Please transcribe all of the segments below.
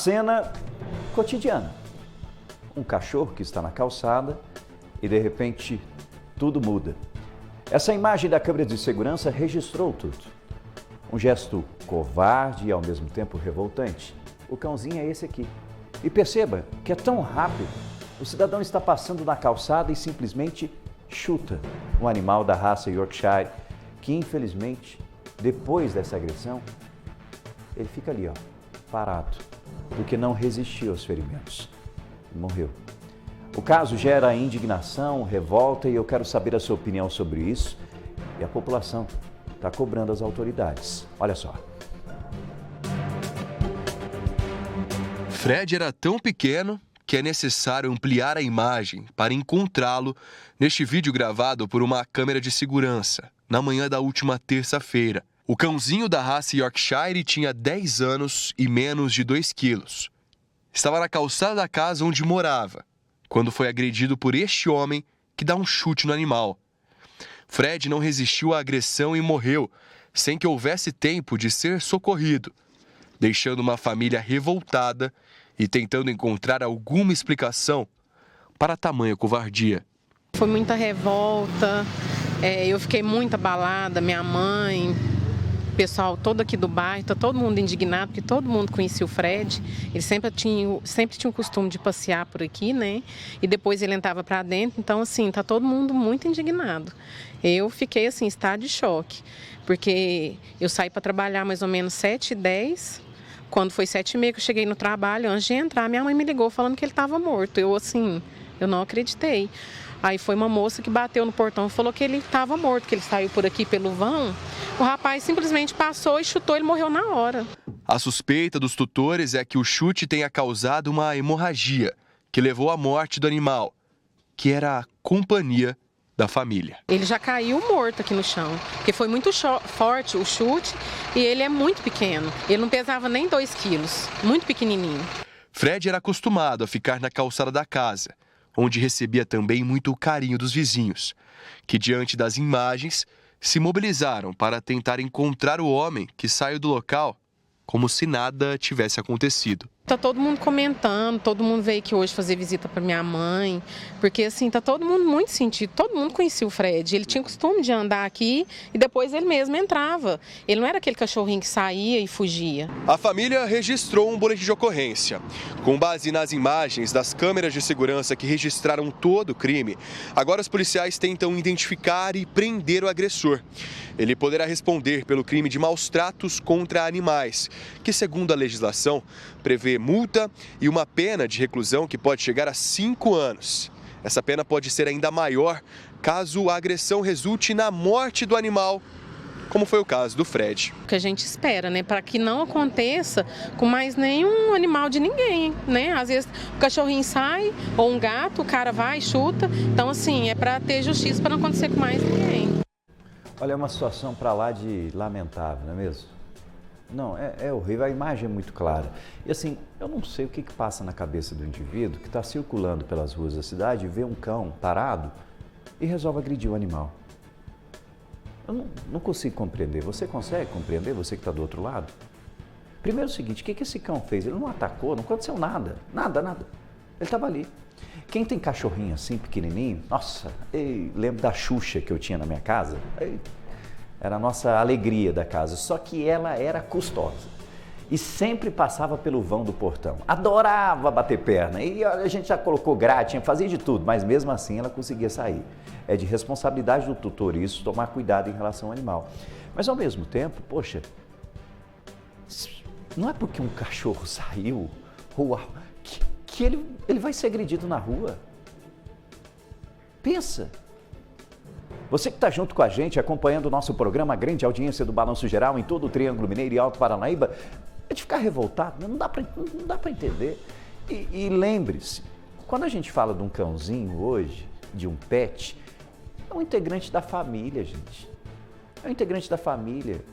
cena cotidiana. Um cachorro que está na calçada e, de repente, tudo muda. Essa imagem da câmera de segurança registrou tudo. Um gesto covarde e, ao mesmo tempo, revoltante. O cãozinho é esse aqui. E perceba que é tão rápido. O cidadão está passando na calçada e simplesmente chuta um animal da raça Yorkshire, que, infelizmente, depois dessa agressão, ele fica ali, ó, parado, porque não resistiu aos ferimentos e morreu. O caso gera indignação, revolta e eu quero saber a sua opinião sobre isso. E a população está cobrando as autoridades. Olha só. Fred era tão pequeno que é necessário ampliar a imagem para encontrá-lo neste vídeo gravado por uma câmera de segurança, na manhã da última terça-feira. O cãozinho da raça Yorkshire tinha 10 anos e menos de 2 quilos. Estava na calçada da casa onde morava, quando foi agredido por este homem que dá um chute no animal. Fred não resistiu à agressão e morreu, sem que houvesse tempo de ser socorrido, deixando uma família revoltada e tentando encontrar alguma explicação para tamanha covardia. Foi muita revolta, eu fiquei muito abalada, minha mãe, o pessoal todo aqui do bairro, tá todo mundo indignado, porque todo mundo conhecia o Fred. Ele sempre tinha o costume de passear por aqui, né? E depois ele entrava para dentro, então assim, tá todo mundo muito indignado. Eu fiquei assim, em estado de choque, porque eu saí para trabalhar mais ou menos 7h10. Quando foi 7h30 que eu cheguei no trabalho, antes de entrar, minha mãe me ligou falando que ele estava morto. Eu não acreditei. Aí foi uma moça que bateu no portão e falou que ele estava morto, que ele saiu por aqui pelo vão. O rapaz simplesmente passou e chutou, ele morreu na hora. A suspeita dos tutores é que o chute tenha causado uma hemorragia, que levou à morte do animal, que era a companhia da família. Ele já caiu morto aqui no chão, porque foi muito forte o chute e ele é muito pequeno. Ele não pesava nem 2 quilos, muito pequenininho. Fred era acostumado a ficar na calçada da casa, onde recebia também muito carinho dos vizinhos, que diante das imagens se mobilizaram para tentar encontrar o homem que saiu do local como se nada tivesse acontecido. Tá todo mundo comentando, todo mundo veio aqui hoje fazer visita para minha mãe, porque assim, tá todo mundo muito sentido, todo mundo conhecia o Fred, ele tinha o costume de andar aqui e depois ele mesmo entrava. Ele não era aquele cachorrinho que saía e fugia. A família registrou um boletim de ocorrência. Com base nas imagens das câmeras de segurança que registraram todo o crime, agora os policiais tentam identificar e prender o agressor. Ele poderá responder pelo crime de maus tratos contra animais, que, segundo a legislação, prevê multa e uma pena de reclusão que pode chegar a 5 anos. Essa pena pode ser ainda maior caso a agressão resulte na morte do animal, como foi o caso do Fred. O que a gente espera, né, para que não aconteça com mais nenhum animal de ninguém, né? Às vezes o cachorrinho sai ou um gato, o cara vai e chuta. Então, assim, é para ter justiça, para não acontecer com mais ninguém. Olha, é uma situação para lá de lamentável, não é mesmo? Não, é horrível, a imagem é muito clara. E assim, eu não sei o que passa na cabeça do indivíduo que está circulando pelas ruas da cidade e vê um cão parado e resolve agredir o animal. Eu não consigo compreender. Você consegue compreender, você que está do outro lado? Primeiro é o seguinte, o que esse cão fez? Ele não atacou, não aconteceu nada, nada. Ele estava ali. Quem tem cachorrinho assim, pequenininho, nossa, lembro da Xuxa que eu tinha na minha casa. Era a nossa alegria da casa, só que ela era custosa e sempre passava pelo vão do portão. Adorava bater perna e a gente já colocou grade, fazia de tudo, mas mesmo assim ela conseguia sair. É de responsabilidade do tutor isso, tomar cuidado em relação ao animal. Mas ao mesmo tempo, poxa, não é porque um cachorro saiu que ele vai ser agredido na rua. Pensa. Você que está junto com a gente, acompanhando o nosso programa, a grande audiência do Balanço Geral em todo o Triângulo Mineiro e Alto Paranaíba, é de ficar revoltado, não dá para entender. E lembre-se, quando a gente fala de um cãozinho hoje, de um pet, é um integrante da família, gente. É um integrante da família.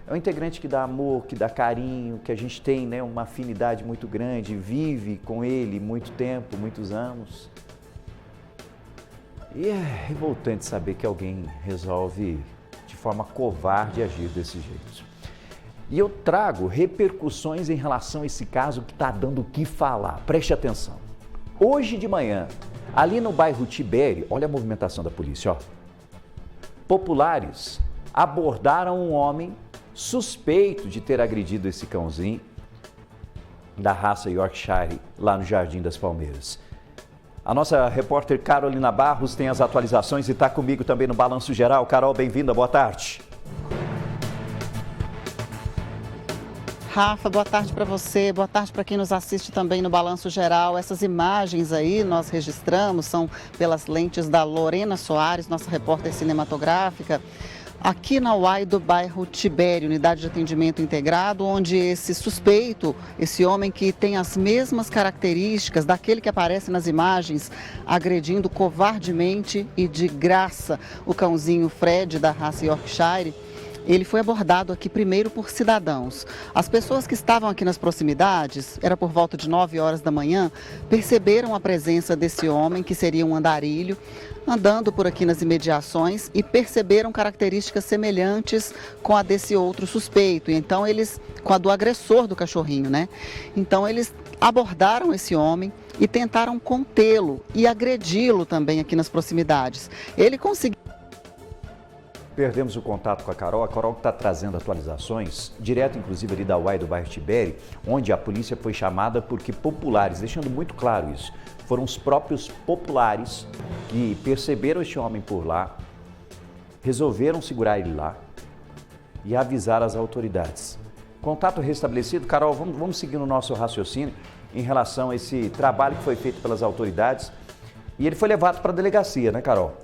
É um integrante que dá amor, que dá carinho, que a gente tem, né, uma afinidade muito grande, vive com ele muito tempo, muitos anos. E é revoltante saber que alguém resolve de forma covarde agir desse jeito. E eu trago repercussões em relação a esse caso que está dando o que falar. Preste atenção. Hoje de manhã, ali no bairro Tibério, olha a movimentação da polícia, ó. Populares abordaram um homem suspeito de ter agredido esse cãozinho da raça Yorkshire lá no Jardim das Palmeiras. A nossa repórter Carolina Barros tem as atualizações e está comigo também no Balanço Geral. Carol, bem-vinda, boa tarde. Rafa, boa tarde para você, boa tarde para quem nos assiste também no Balanço Geral. Essas imagens aí nós registramos, são pelas lentes da Lorena Soares, nossa repórter cinematográfica, aqui na UAI do bairro Tibério, Unidade de Atendimento Integrado, onde esse suspeito, esse homem que tem as mesmas características daquele que aparece nas imagens, agredindo covardemente e de graça o cãozinho Fred da raça Yorkshire, ele foi abordado aqui primeiro por cidadãos. As pessoas que estavam aqui nas proximidades, era por volta de 9 horas da manhã, perceberam a presença desse homem, que seria um andarilho, andando por aqui nas imediações e perceberam características semelhantes com a desse outro suspeito. E então eles, com a do agressor do cachorrinho, né? Então eles abordaram esse homem e tentaram contê-lo e agredi-lo também aqui nas proximidades. Ele conseguiu. Perdemos o contato com a Carol que está trazendo atualizações, direto inclusive ali da UAI do bairro Tibério, onde a polícia foi chamada porque populares, deixando muito claro isso, foram os próprios populares que perceberam este homem por lá, resolveram segurar ele lá e avisar as autoridades. Contato restabelecido. Carol, vamos seguir no nosso raciocínio em relação a esse trabalho que foi feito pelas autoridades e ele foi levado para a delegacia, né, Carol?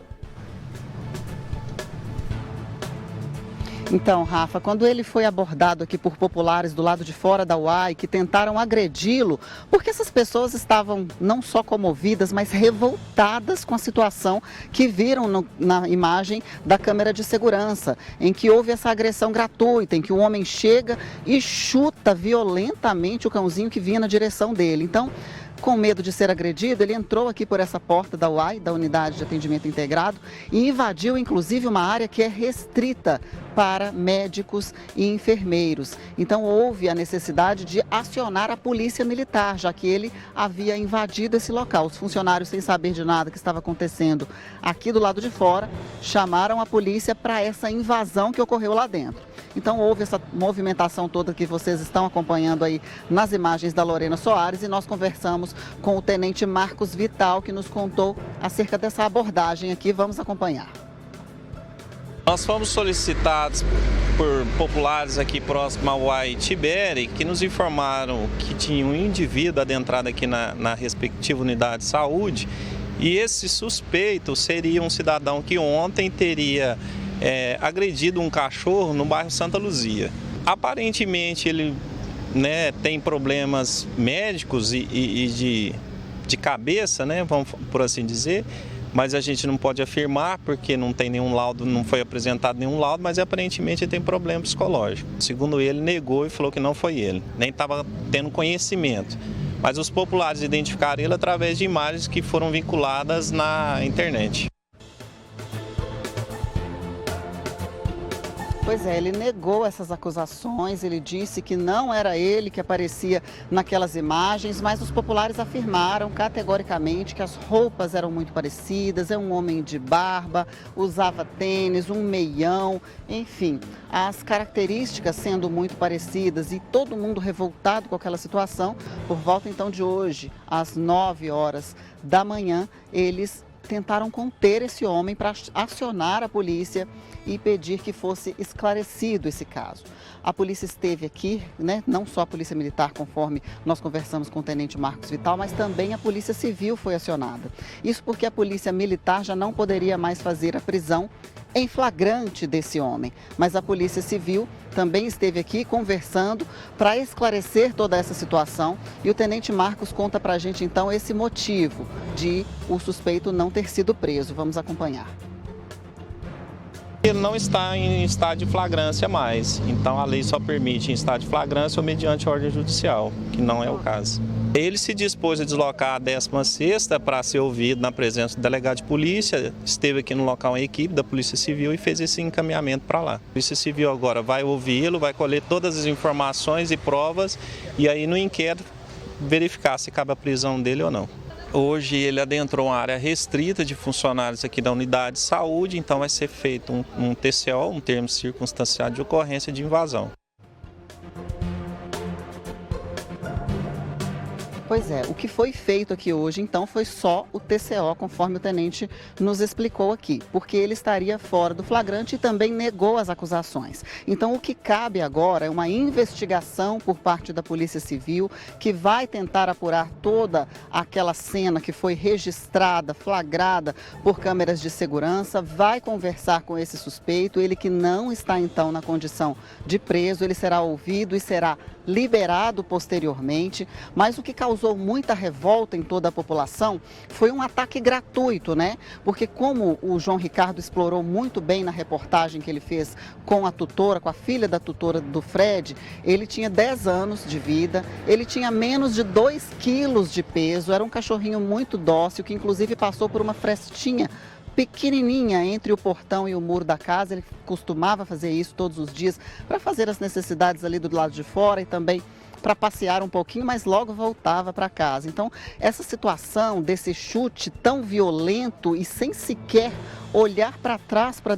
Então, Rafa, quando ele foi abordado aqui por populares do lado de fora da UAI, que tentaram agredi-lo, porque essas pessoas estavam não só comovidas, mas revoltadas com a situação que viram na imagem da câmera de segurança, em que houve essa agressão gratuita, em que o homem chega e chuta violentamente o cãozinho que vinha na direção dele. Então, com medo de ser agredido, ele entrou aqui por essa porta da UAI, da Unidade de Atendimento Integrado, e invadiu inclusive uma área que é restrita para médicos e enfermeiros. Então houve a necessidade de acionar a polícia militar, já que ele havia invadido esse local. Os funcionários, sem saber de nada que estava acontecendo aqui do lado de fora, chamaram a polícia para essa invasão que ocorreu lá dentro. Então houve essa movimentação toda que vocês estão acompanhando aí nas imagens da Lorena Soares e nós conversamos com o tenente Marcos Vital, que nos contou acerca dessa abordagem aqui. Vamos acompanhar. Nós fomos solicitados por populares aqui próximo ao UAI Tibério, que nos informaram que tinha um indivíduo adentrado aqui na respectiva unidade de saúde, e esse suspeito seria um cidadão que ontem teria agredido um cachorro no bairro Santa Luzia. Aparentemente ele tem problemas médicos e de cabeça, vamos por assim dizer, mas a gente não pode afirmar porque não tem nenhum laudo, não foi apresentado nenhum laudo, mas aparentemente ele tem problema psicológico. Segundo ele, negou e falou que não foi ele, nem estava tendo conhecimento. Mas os populares identificaram ele através de imagens que foram vinculadas na internet. Pois é, ele negou essas acusações, ele disse que não era ele que aparecia naquelas imagens, mas os populares afirmaram categoricamente que as roupas eram muito parecidas, é um homem de barba, usava tênis, um meião, enfim, as características sendo muito parecidas e todo mundo revoltado com aquela situação. Por volta então de hoje, às 9 horas da manhã, eles tentaram conter esse homem para acionar a polícia e pedir que fosse esclarecido esse caso. A polícia esteve aqui, não só a polícia militar, conforme nós conversamos com o tenente Marcos Vital, mas também a polícia civil foi acionada. Isso porque a polícia militar já não poderia mais fazer a prisão em flagrante desse homem, mas a polícia civil também esteve aqui conversando para esclarecer toda essa situação e o tenente Marcos conta para a gente então esse motivo de o suspeito não ter sido preso. Vamos acompanhar. Ele não está em estado de flagrância mais, então a lei só permite em estado de flagrância ou mediante ordem judicial, que não é o caso. Ele se dispôs a deslocar a 16ª para ser ouvido na presença do delegado de polícia, esteve aqui no local em equipe da Polícia Civil e fez esse encaminhamento para lá. A Polícia Civil agora vai ouvi-lo, vai colher todas as informações e provas e aí no inquérito verificar se cabe a prisão dele ou não. Hoje ele adentrou uma área restrita de funcionários aqui da unidade de saúde, então vai ser feito um TCO, um termo circunstanciado de ocorrência de invasão. Pois é, o que foi feito aqui hoje, então, foi só o TCO, conforme o tenente nos explicou aqui, porque ele estaria fora do flagrante e também negou as acusações. Então, o que cabe agora é uma investigação por parte da Polícia Civil, que vai tentar apurar toda aquela cena que foi registrada, flagrada por câmeras de segurança, vai conversar com esse suspeito, ele que não está, então, na condição de preso, ele será ouvido e será liberado posteriormente, mas o que causou muita revolta em toda a população foi um ataque gratuito, né? Porque como o João Ricardo explorou muito bem na reportagem que ele fez com a tutora, com a filha da tutora do Fred, ele tinha 10 anos de vida, ele tinha menos de 2 quilos de peso, era um cachorrinho muito dócil, que inclusive passou por uma frestinha pequenininha entre o portão e o muro da casa. Ele costumava fazer isso todos os dias para fazer as necessidades ali do lado de fora e também para passear um pouquinho, mas logo voltava para casa. Então, essa situação desse chute tão violento e sem sequer olhar para trás para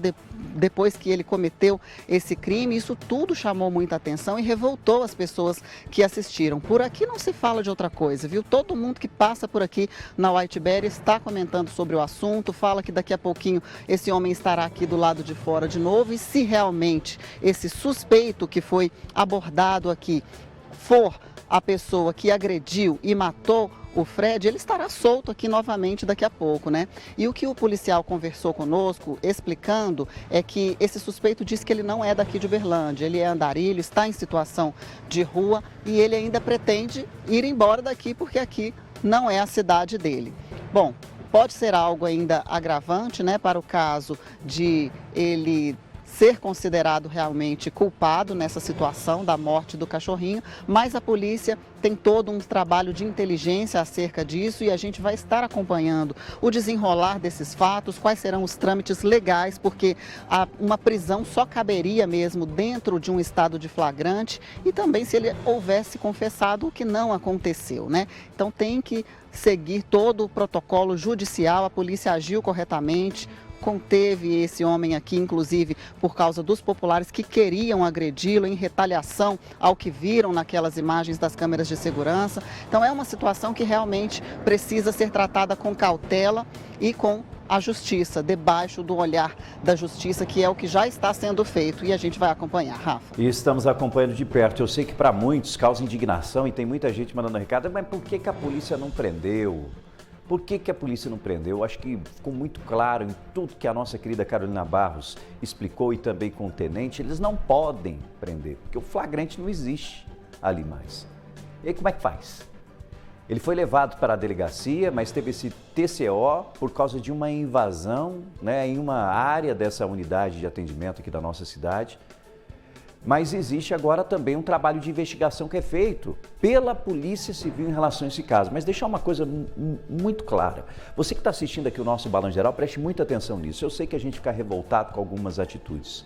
depois que ele cometeu esse crime, isso tudo chamou muita atenção e revoltou as pessoas que assistiram. Por aqui não se fala de outra coisa, viu? Todo mundo que passa por aqui na Whiteberry está comentando sobre o assunto, fala que daqui a pouquinho esse homem estará aqui do lado de fora de novo e se realmente esse suspeito que foi abordado aqui for a pessoa que agrediu e matou o Fred, ele estará solto aqui novamente daqui a pouco, né? E o que o policial conversou conosco, explicando, é que esse suspeito disse que ele não é daqui de Uberlândia, ele é andarilho, está em situação de rua e ele ainda pretende ir embora daqui porque aqui não é a cidade dele. Bom, pode ser algo ainda agravante, né, para o caso de ele ser considerado realmente culpado nessa situação da morte do cachorrinho, mas a polícia tem todo um trabalho de inteligência acerca disso e a gente vai estar acompanhando o desenrolar desses fatos, quais serão os trâmites legais, porque uma prisão só caberia mesmo dentro de um estado de flagrante e também se ele houvesse confessado, o que não aconteceu, né? Então tem que seguir todo o protocolo judicial, a polícia agiu corretamente, conteve esse homem aqui, inclusive por causa dos populares que queriam agredi-lo em retaliação ao que viram naquelas imagens das câmeras de segurança. Então é uma situação que realmente precisa ser tratada com cautela e com a justiça, debaixo do olhar da justiça, que é o que já está sendo feito e a gente vai acompanhar, Rafa. E estamos acompanhando de perto. Eu sei que para muitos causa indignação e tem muita gente mandando recado, mas por que a polícia não prendeu? Por que a polícia não prendeu? Eu acho que ficou muito claro em tudo que a nossa querida Carolina Barros explicou e também com o tenente, eles não podem prender, porque o flagrante não existe ali mais. E aí como é que faz? Ele foi levado para a delegacia, mas teve esse TCO por causa de uma invasão, né, em uma área dessa unidade de atendimento aqui da nossa cidade. Mas existe agora também um trabalho de investigação que é feito pela Polícia Civil em relação a esse caso. Mas deixar uma coisa muito clara. Você que está assistindo aqui o nosso Balanço Geral, preste muita atenção nisso. Eu sei que a gente fica revoltado com algumas atitudes.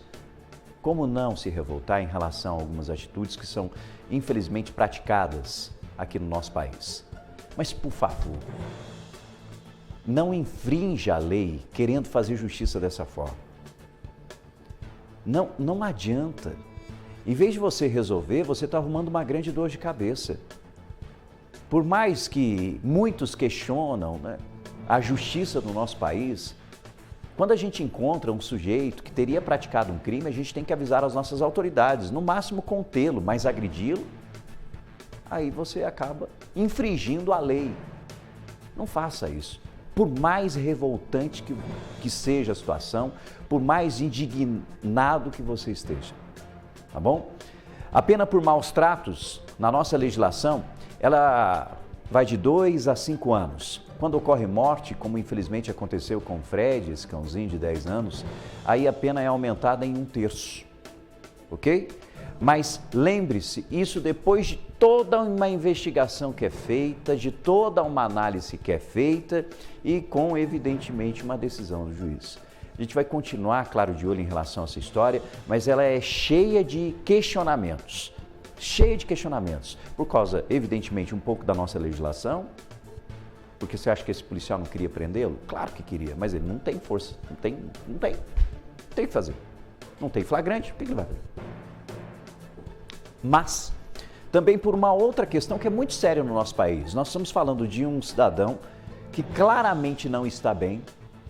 Como não se revoltar em relação a algumas atitudes que são, infelizmente, praticadas aqui no nosso país? Mas, por favor, não infrinja a lei querendo fazer justiça dessa forma. Não adianta. Em vez de você resolver, você está arrumando uma grande dor de cabeça. Por mais que muitos questionam, né, a justiça do nosso país, quando a gente encontra um sujeito que teria praticado um crime, a gente tem que avisar as nossas autoridades, no máximo contê-lo, mas agredi-lo, aí você acaba infringindo a lei. Não faça isso. Por mais revoltante que seja a situação, por mais indignado que você esteja. Tá bom? A pena por maus tratos, na nossa legislação, ela vai de 2 a 5 anos. Quando ocorre morte, como infelizmente aconteceu com o Fred, esse cãozinho de 10 anos, aí a pena é aumentada em 1/3, ok? Mas lembre-se, isso depois de toda uma investigação que é feita, de toda uma análise que é feita e com, evidentemente, uma decisão do juiz. A gente vai continuar, claro, de olho em relação a essa história, mas ela é cheia de questionamentos. Cheia de questionamentos. Por causa, evidentemente, um pouco da nossa legislação. Porque você acha que esse policial não queria prendê-lo? Claro que queria, mas ele não tem força. Não tem o que fazer. Não tem flagrante, o que ele vai fazer? Mas também por uma outra questão que é muito séria no nosso país. Nós estamos falando de um cidadão que claramente não está bem,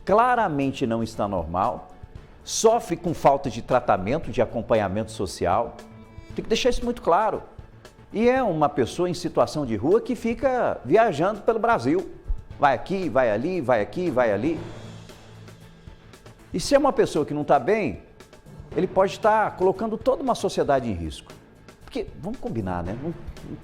claramente não está normal, sofre com falta de tratamento, de acompanhamento social. Tem que deixar isso muito claro. E é uma pessoa em situação de rua que fica viajando pelo Brasil. Vai aqui, vai ali, vai aqui, vai ali. E se é uma pessoa que não está bem, ele pode estar colocando toda uma sociedade em risco. Porque, vamos combinar, né? Não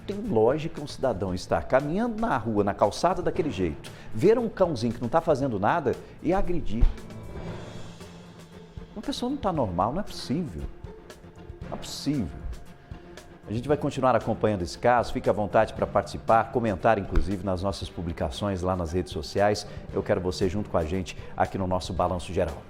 tem lógica um cidadão estar caminhando na rua, na calçada daquele jeito, ver um cãozinho que não está fazendo nada e agredir. Uma pessoa não está normal, não é possível. Não é possível. A gente vai continuar acompanhando esse caso, fique à vontade para participar, comentar inclusive nas nossas publicações lá nas redes sociais. Eu quero você junto com a gente aqui no nosso Balanço Geral.